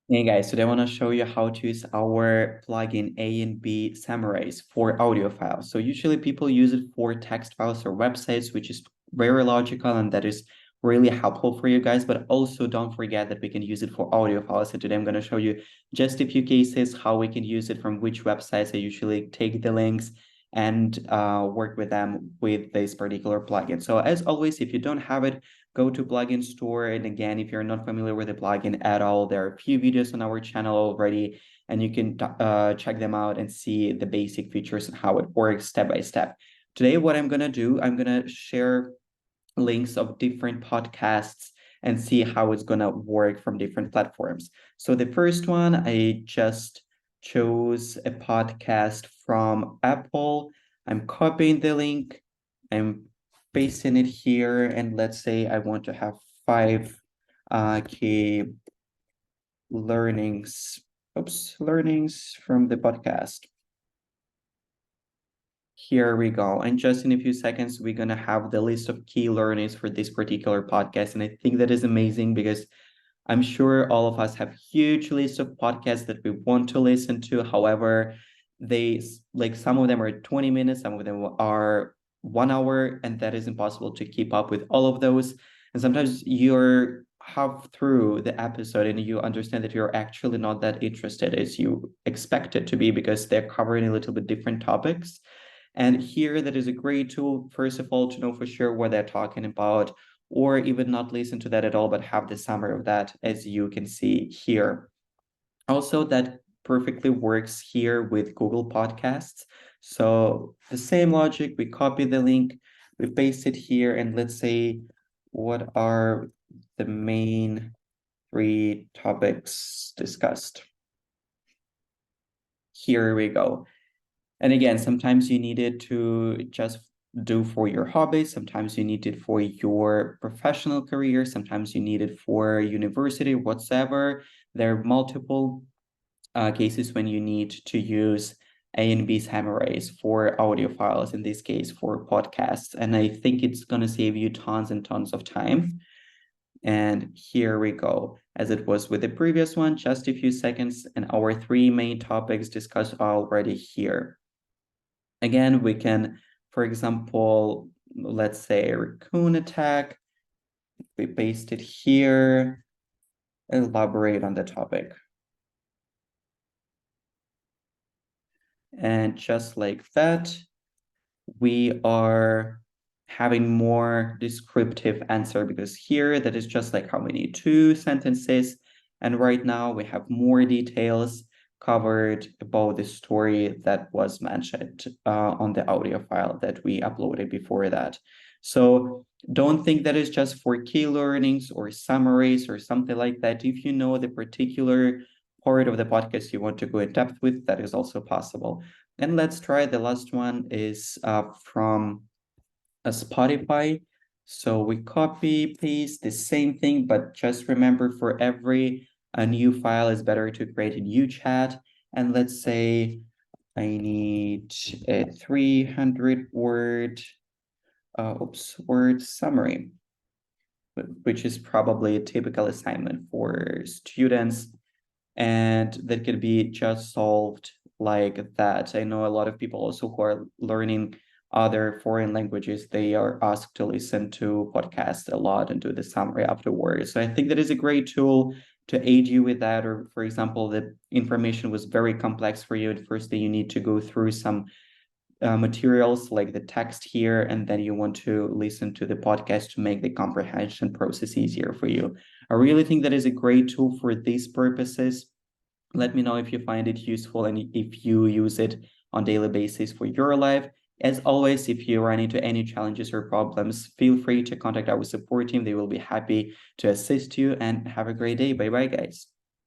Hey guys, today I want to show you how to use our plugin A&B Summarize for audio files. So usually people use it for text files or websites, which is very logical and that is really helpful for you guys. But also don't forget that we can use it for audio files. So today I'm going to show you just a few cases, how we can use it, from which websites. I usually take the links and work with them with this particular plugin. So as always, if you don't have it, go to plugin store. And again, if you're not familiar with the plugin at all, there are a few videos on our channel already, and you can check them out and see the basic features and how it works step by step. Today, what I'm going to do, I'm going to share links of different podcasts and see how it's going to work from different platforms. So the first one, I just chose a podcast from Apple. I'm copying the link. I'm pasting it here, and let's say I want to have 5 key learnings from the podcast. Here we go. And just in a few seconds, we're going to have the list of key learnings for this particular podcast. And I think that is amazing because I'm sure all of us have huge list of podcasts that we want to listen to. However, they some of them are 20 minutes, some of them are 1 hour, and that is impossible to keep up with all of those. And sometimes you're half through the episode and you understand that you're actually not that interested as you expect it to be because they're covering a little bit different topics. And here, that is a great tool, first of all, to know for sure what they're talking about, or even not listen to that at all, but have the summary of that, as you can see here. Also, that perfectly works here with Google Podcasts. So the same logic, we copy the link, we paste it here, and let's say, what are the main 3 topics discussed? Here we go. And again, sometimes you need it to just do for your hobby. Sometimes you need it for your professional career. Sometimes you need it for university, whatsoever. There are multiple cases when you need to use A&B Summarize for audio files, in this case for podcasts. And I think it's going to save you tons and tons of time. And here we go. As it was with the previous one, just a few seconds, and our 3 main topics discussed already here. Again, we can, for example, let's say raccoon attack. We paste it here, elaborate on the topic. And just like that, we are having more descriptive answer, because here that is just like how many 2 sentences. And right now we have more details covered about the story that was mentioned on the audio file that we uploaded before that. So don't think that is just for key learnings or summaries or something like that. If you know the particular part of the podcast you want to go in depth with, that is also possible. And let's try the last one is from a Spotify. So we copy, paste the same thing, but just remember, for every new file, is better to create a new chat. And let's say I need a 300 word summary, which is probably a typical assignment for students. And that could be just solved like that. I know a lot of people also who are learning other foreign languages, they are asked to listen to podcasts a lot and do the summary afterwards. So I think that is a great tool to aid you with that. Or for example, the information was very complex for you at first, that you need to go through some materials like the text here, and then you want to listen to the podcast to make the comprehension process easier for you. I really think that is a great tool for these purposes. Let me know if you find it useful and if you use it on a daily basis for your life. As always, if you run into any challenges or problems, feel free to contact our support team. They will be happy to assist you, and have a great day. Bye bye, guys.